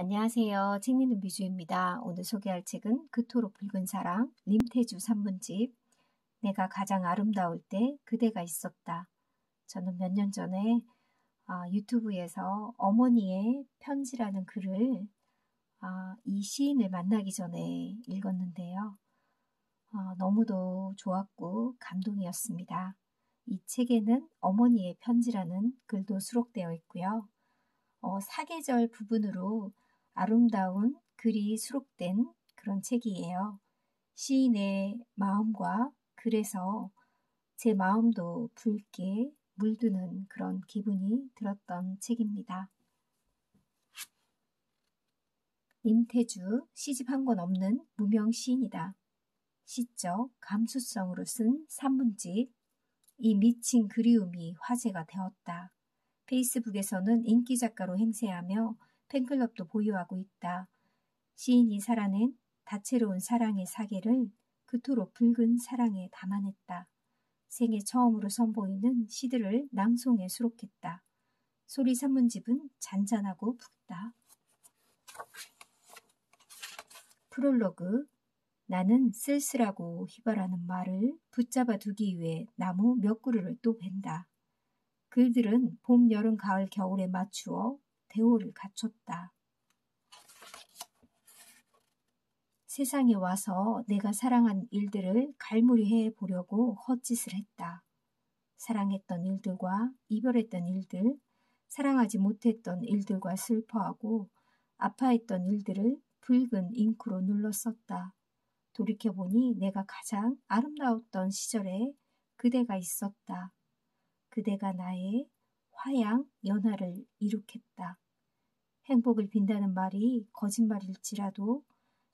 안녕하세요. 책 읽는 비주입니다. 오늘 소개할 책은 그토록 붉은 사랑, 림태주 산문집. 내가 가장 아름다울 때 그대가 있었다. 저는 몇 년 전에 유튜브에서 어머니의 편지라는 글을 이 시인을 만나기 전에 읽었는데요. 너무도 좋았고 감동이었습니다. 이 책에는 어머니의 편지라는 글도 수록되어 있고요. 사계절 부분으로 아름다운 글이 수록된 그런 책이에요. 시인의 마음과 글에서 제 마음도 붉게 물드는 그런 기분이 들었던 책입니다. 림태주, 시집 한 권 없는 무명 시인이다. 시적 감수성으로 쓴 산문집. 이 미친 그리움이 화제가 되었다. 페이스북에서는 인기 작가로 행세하며 팬클럽도 보유하고 있다. 시인이 살아낸 다채로운 사랑의 사계를 그토록 붉은 사랑에 담아냈다. 생애 처음으로 선보이는 시들을 낭송에 수록했다. 소리 산문집은 잔잔하고 붉다. 프롤로그. 나는 쓸쓸하고 휘발하는 말을 붙잡아 두기 위해 나무 몇 그루를 또 벤다. 글들은 봄, 여름, 가을, 겨울에 맞추어 대오를 갖췄다. 세상에 와서 내가 사랑한 일들을 갈무리해 보려고 헛짓을 했다. 사랑했던 일들과 이별했던 일들, 사랑하지 못했던 일들과 슬퍼하고 아파했던 일들을 붉은 잉크로 눌렀었다. 돌이켜보니 내가 가장 아름다웠던 시절에 그대가 있었다. 그대가 나의 화양 연화를 이룩했다. 행복을 빈다는 말이 거짓말일지라도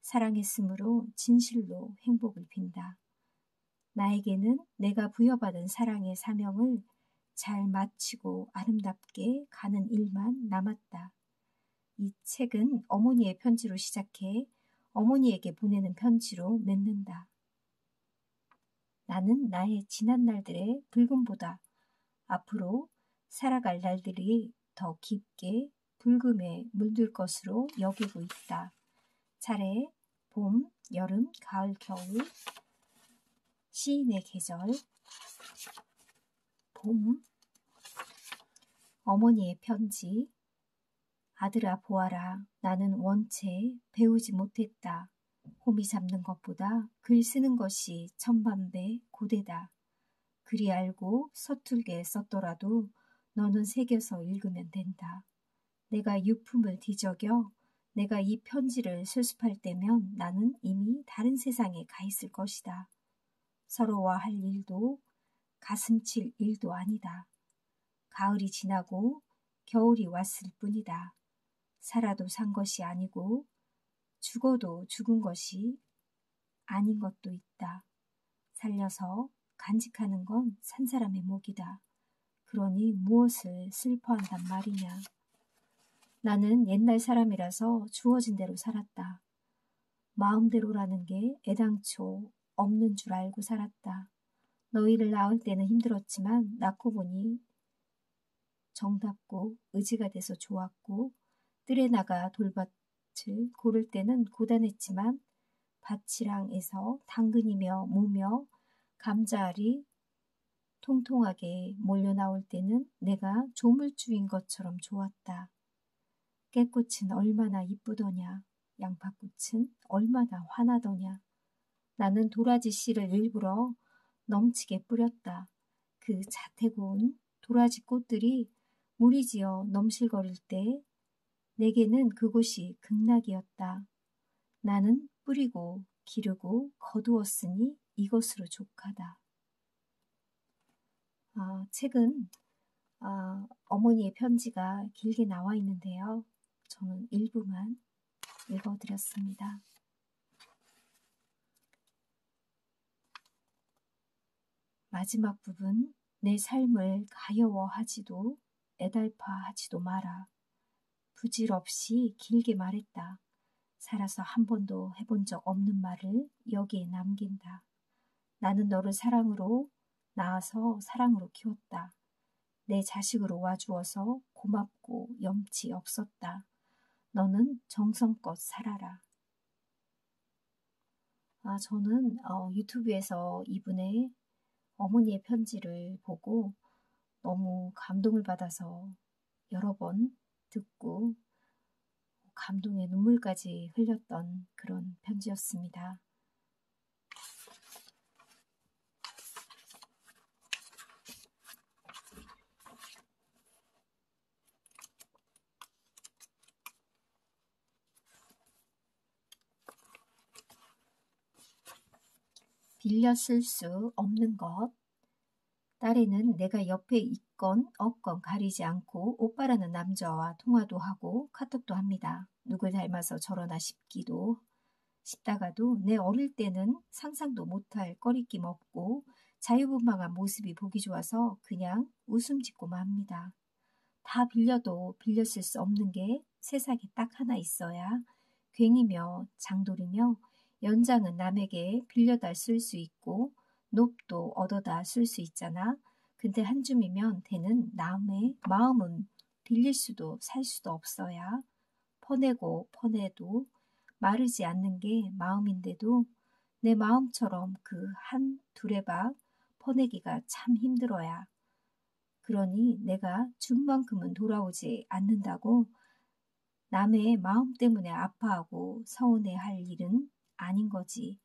사랑했으므로 진실로 행복을 빈다. 나에게는 내가 부여받은 사랑의 사명을 잘 마치고 아름답게 가는 일만 남았다. 이 책은 어머니의 편지로 시작해 어머니에게 보내는 편지로 맺는다. 나는 나의 지난 날들의 붉음보다 앞으로 살아갈 날들이 더 깊게 붉음에 물들 것으로 여기고 있다. 차례 봄, 여름, 가을, 겨울. 시인의 계절. 봄. 어머니의 편지. 아들아 보아라. 나는 원체 배우지 못했다. 호미 잡는 것보다 글 쓰는 것이 천반배 고되다. 글이 알고 서툴게 썼더라도 너는 새겨서 읽으면 된다. 내가 유품을 뒤적여 내가 이 편지를 수습할 때면 나는 이미 다른 세상에 가 있을 것이다. 서러워할 일도 가슴칠 일도 아니다. 가을이 지나고 겨울이 왔을 뿐이다. 살아도 산 것이 아니고 죽어도 죽은 것이 아닌 것도 있다. 살려서 간직하는 건 산 사람의 몫이다. 그러니 무엇을 슬퍼한단 말이냐. 나는 옛날 사람이라서 주어진 대로 살았다. 마음대로라는 게 애당초 없는 줄 알고 살았다. 너희를 낳을 때는 힘들었지만 낳고 보니 정답고 의지가 돼서 좋았고 뜰에 나가 돌밭을 고를 때는 고단했지만 밭이랑에서 당근이며 무며 감자알이 통통하게 몰려 나올 때는 내가 조물주인 것처럼 좋았다. 깨꽃은 얼마나 이쁘더냐. 양파꽃은 얼마나 환하더냐. 나는 도라지 씨를 일부러 넘치게 뿌렸다. 그 자태고운 도라지 꽃들이 무리지어 넘실거릴 때 내게는 그곳이 극락이었다. 나는 뿌리고 기르고 거두었으니 이것으로 족하다. 책은 어머니의 편지가 길게 나와 있는데요. 저는 일부만 읽어드렸습니다. 마지막 부분. 내 삶을 가여워하지도 애달파하지도 마라. 부질없이 길게 말했다. 살아서 한 번도 해본 적 없는 말을 여기에 남긴다. 나는 너를 사랑으로 낳아서 사랑으로 키웠다. 내 자식으로 와주어서 고맙고 염치 없었다. 너는 정성껏 살아라. 저는 유튜브에서 이분의 어머니의 편지를 보고 너무 감동을 받아서 여러 번 듣고 감동의 눈물까지 흘렸던 그런 편지였습니다. 빌려 쓸 수 없는 것. 딸에는 내가 옆에 있건 없건 가리지 않고 오빠라는 남자와 통화도 하고 카톡도 합니다. 누굴 닮아서 저러나 싶다가도 내 어릴 때는 상상도 못할 꺼리낌 없고 자유분방한 모습이 보기 좋아서 그냥 웃음 짓고만 합니다. 다 빌려도 빌려 쓸 수 없는 게 세상에 딱 하나 있어야 괭이며 장돌이며 연장은 남에게 빌려다 쓸 수 있고 놋도 얻어다 쓸 수 있잖아. 근데 한 줌이면 되는 남의 마음은 빌릴 수도 살 수도 없어야 퍼내고 퍼내도 마르지 않는 게 마음인데도 내 마음처럼 그 한 두레박 퍼내기가 참 힘들어야. 그러니 내가 준 만큼은 돌아오지 않는다고 남의 마음 때문에 아파하고 서운해할 일은 아닌 거지.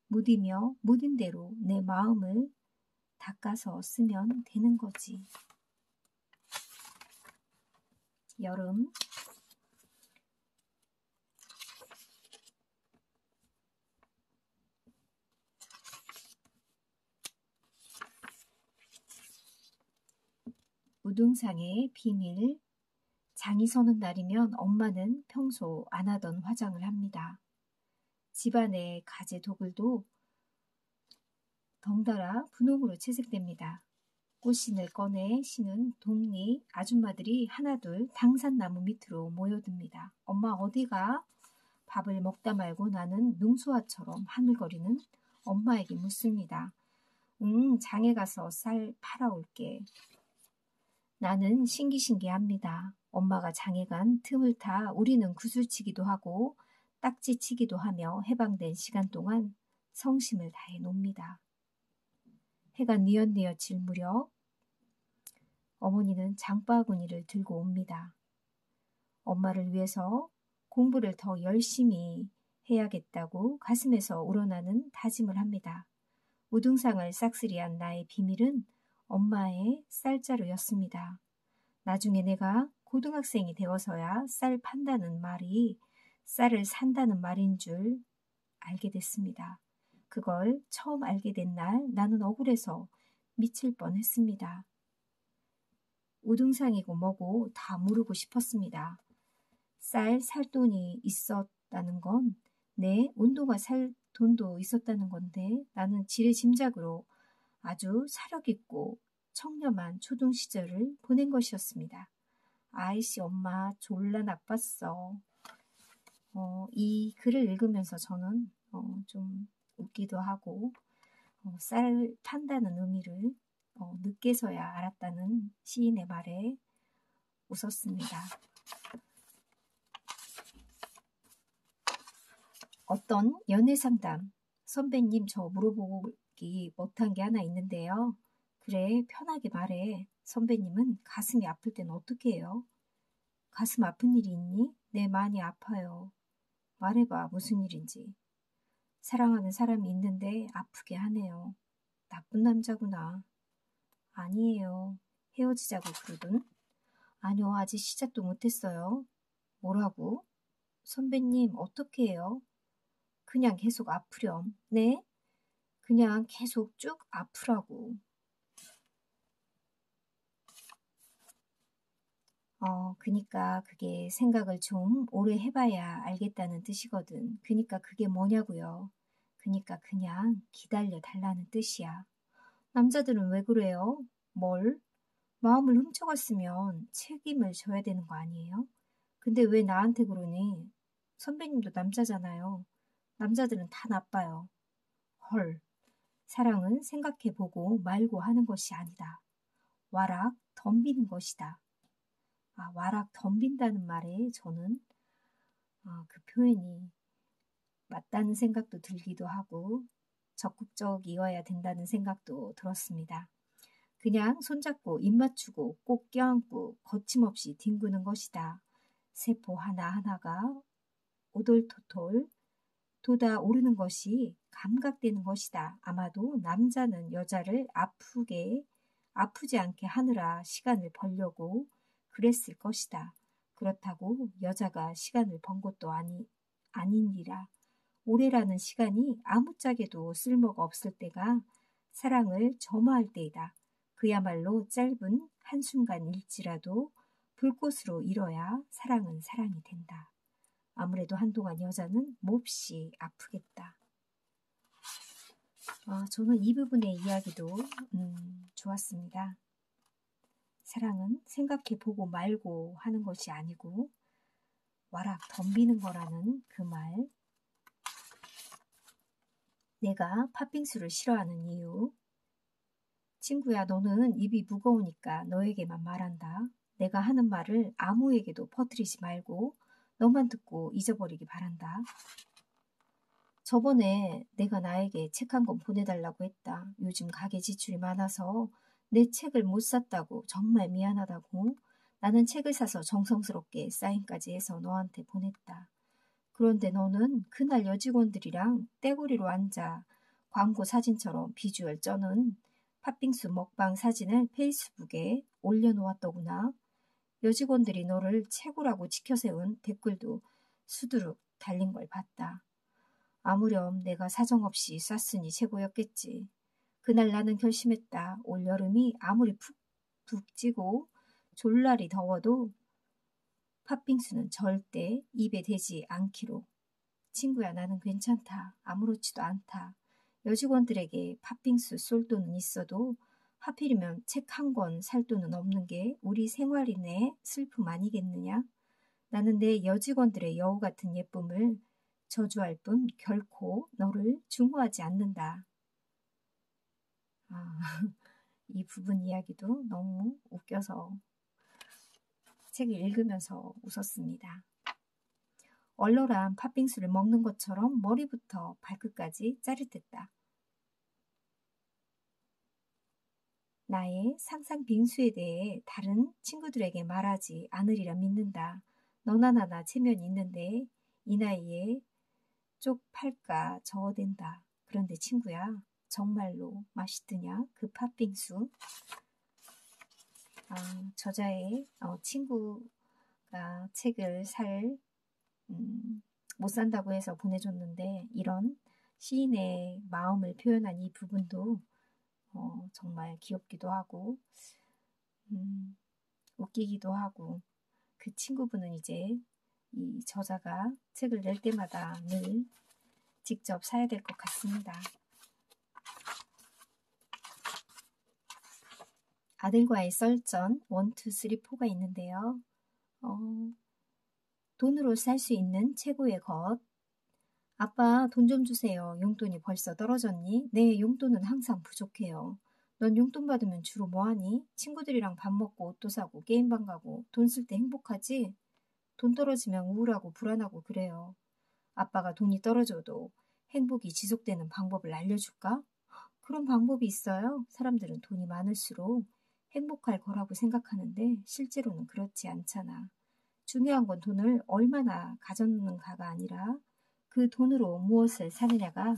무디며 무딘 대로 내 마음을 닦아서 쓰면 되는 거지. 여름. 우등상의 비밀. 장이 서는 날이면 엄마는 평소 안 하던 화장을 합니다. 집안의 가재 도굴도 덩달아 분홍으로 채색됩니다. 꽃신을 꺼내 신은 동리 아줌마들이 하나둘 당산나무 밑으로 모여듭니다. 엄마 어디가? 밥을 먹다 말고 나는 능수화처럼 하늘거리는 엄마에게 묻습니다. 장에 가서 쌀 팔아올게. 나는 신기합니다. 엄마가 장에 간 틈을 타 우리는 구슬치기도 하고 딱지치기도 하며 해방된 시간 동안 성심을 다해 놉니다. 해가 뉘엿뉘엿 질 무렵 어머니는 장바구니를 들고 옵니다. 엄마를 위해서 공부를 더 열심히 해야겠다고 가슴에서 우러나는 다짐을 합니다. 우등상을 싹쓸이한 나의 비밀은 엄마의 쌀자루였습니다. 나중에 내가 고등학생이 되어서야 쌀 판다는 말이 쌀을 산다는 말인 줄 알게 됐습니다. 그걸 처음 알게 된 날 나는 억울해서 미칠 뻔했습니다. 우등상이고 뭐고 다 모르고 싶었습니다. 쌀 살 돈이 있었다는 건 내 운동화 살 돈도 있었다는 건데 나는 지레짐작으로 아주 사력 있고 청렴한 초등 시절을 보낸 것이었습니다. 아이씨 엄마 졸라 나빴어. 이 글을 읽으면서 저는 좀 웃기도 하고 쌀 판다는 의미를 늦게서야 알았다는 시인의 말에 웃었습니다. 어떤 연애상담. 선배님 저 물어보기 못한 게 하나 있는데요. 그래 편하게 말해. 선배님은 가슴이 아플 땐 어떻게 해요? 가슴 아픈 일이 있니? 네 많이 아파요. 말해봐 무슨 일인지. 사랑하는 사람이 있는데 아프게 하네요. 나쁜 남자구나. 아니에요. 헤어지자고 그러든? 아니요 아직 시작도 못했어요. 뭐라고? 선배님 어떻게 해요? 그냥 계속 아프렴. 네? 그냥 계속 쭉 아프라고. 그니까 그게 생각을 좀 오래 해봐야 알겠다는 뜻이거든. 그니까 그게 뭐냐고요. 그니까 그냥 기다려 달라는 뜻이야. 남자들은 왜 그래요? 뭘? 마음을 훔쳐갔으면 책임을 져야 되는 거 아니에요? 근데 왜 나한테 그러니? 선배님도 남자잖아요. 남자들은 다 나빠요. 헐. 사랑은 생각해보고 말고 하는 것이 아니다. 와락 덤비는 것이다. 와락 덤빈다는 말에 저는 그 표현이 맞다는 생각도 들기도 하고 적극적이어야 된다는 생각도 들었습니다. 그냥 손잡고 입 맞추고 꼭 껴안고 거침없이 뒹구는 것이다. 세포 하나하나가 오돌토돌 돋아오르는 것이 감각되는 것이다. 아마도 남자는 여자를 아프지 않게 하느라 시간을 벌려고 그랬을 것이다. 그렇다고 여자가 시간을 번 것도 아니니라. 오래라는 시간이 아무짝에도 쓸모가 없을 때가 사랑을 점화할 때이다. 그야말로 짧은 한순간일지라도 불꽃으로 일어야 사랑은 사랑이 된다. 아무래도 한동안 여자는 몹시 아프겠다. 저는 이 부분의 이야기도 좋았습니다. 사랑은 생각해보고 말고 하는 것이 아니고 와락 덤비는 거라는 그 말. 내가 팥빙수를 싫어하는 이유. 친구야, 너는 입이 무거우니까 너에게만 말한다. 내가 하는 말을 아무에게도 퍼뜨리지 말고 너만 듣고 잊어버리기 바란다. 저번에 내가 나에게 책 한 권 보내달라고 했다. 요즘 가계 지출이 많아서 내 책을 못 샀다고 정말 미안하다고. 나는 책을 사서 정성스럽게 사인까지 해서 너한테 보냈다. 그런데 너는 그날 여직원들이랑 떼구리로 앉아 광고 사진처럼 비주얼 쩌는 팥빙수 먹방 사진을 페이스북에 올려놓았더구나. 여직원들이 너를 최고라고 지켜세운 댓글도 수두룩 달린 걸 봤다. 아무렴 내가 사정없이 쐈으니 최고였겠지. 그날 나는 결심했다. 올여름이 아무리 푹 찌고 졸라리 더워도 팥빙수는 절대 입에 대지 않기로. 친구야, 나는 괜찮다. 아무렇지도 않다. 여직원들에게 팥빙수 쏠 돈은 있어도 하필이면 책 한 권 살 돈은 없는 게 우리 생활인의 슬픔 아니겠느냐? 나는 내 여직원들의 여우 같은 예쁨을 저주할 뿐 결코 너를 증오하지 않는다. 이 부분 이야기도 너무 웃겨서 책을 읽으면서 웃었습니다. 얼얼한 팥빙수를 먹는 것처럼 머리부터 발끝까지 짜릿했다. 나의 상상 빙수에 대해 다른 친구들에게 말하지 않으리라 믿는다. 너나 나나 체면이 있는데 이 나이에 쪽팔까 저어댄다. 그런데 친구야, 정말로 맛있더냐? 그 팥빙수. 저자의 친구가 책을 못 산다고 해서 보내줬는데 이런 시인의 마음을 표현한 이 부분도 정말 귀엽기도 하고 웃기기도 하고 그 친구분은 이제 이 저자가 책을 낼 때마다 늘 직접 사야 될 것 같습니다. 아들과의 썰전 1, 2, 3, 4가 있는데요. 돈으로 살 수 있는 최고의 것. 아빠, 돈 좀 주세요. 용돈이 벌써 떨어졌니? 네, 용돈은 항상 부족해요. 넌 용돈 받으면 주로 뭐하니? 친구들이랑 밥 먹고 옷도 사고 게임방 가고 돈 쓸 때 행복하지? 돈 떨어지면 우울하고 불안하고 그래요. 아빠가 돈이 떨어져도 행복이 지속되는 방법을 알려줄까? 그런 방법이 있어요. 사람들은 돈이 많을수록 행복할 거라고 생각하는데 실제로는 그렇지 않잖아. 중요한 건 돈을 얼마나 가졌는가가 아니라 그 돈으로 무엇을 사느냐가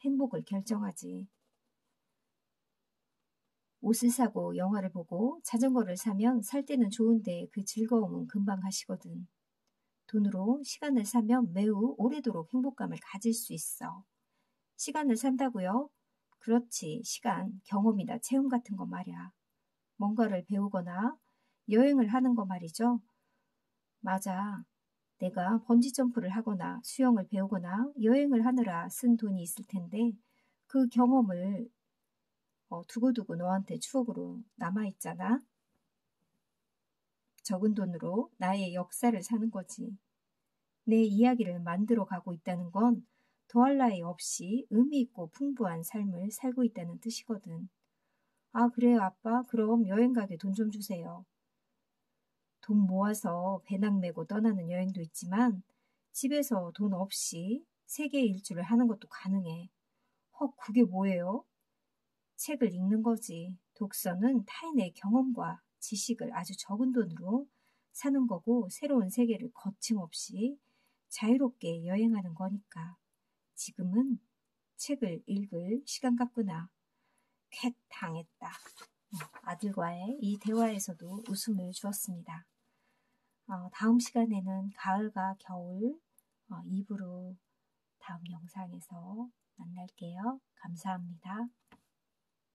행복을 결정하지. 옷을 사고 영화를 보고 자전거를 사면 살 때는 좋은데 그 즐거움은 금방 가시거든. 돈으로 시간을 사면 매우 오래도록 행복감을 가질 수 있어. 시간을 산다고요? 그렇지. 시간, 경험이나 체험 같은 거 말이야. 뭔가를 배우거나 여행을 하는 거 말이죠. 맞아. 내가 번지점프를 하거나 수영을 배우거나 여행을 하느라 쓴 돈이 있을 텐데 그 경험을 두고두고 너한테 추억으로 남아있잖아. 적은 돈으로 나의 역사를 사는 거지. 내 이야기를 만들어 가고 있다는 건 더할 나위 없이 의미 있고 풍부한 삶을 살고 있다는 뜻이거든. 아, 그래요, 아빠. 그럼 여행 가게 돈 좀 주세요. 돈 모아서 배낭 메고 떠나는 여행도 있지만 집에서 돈 없이 세계 일주를 하는 것도 가능해. 헉, 그게 뭐예요? 책을 읽는 거지. 독서는 타인의 경험과 지식을 아주 적은 돈으로 사는 거고 새로운 세계를 거침없이 자유롭게 여행하는 거니까. 지금은 책을 읽을 시간 같구나. 캣 당했다. 아들과의 이 대화에서도 웃음을 주었습니다. 다음 시간에는 가을과 겨울 2부로 다음 영상에서 만날게요. 감사합니다.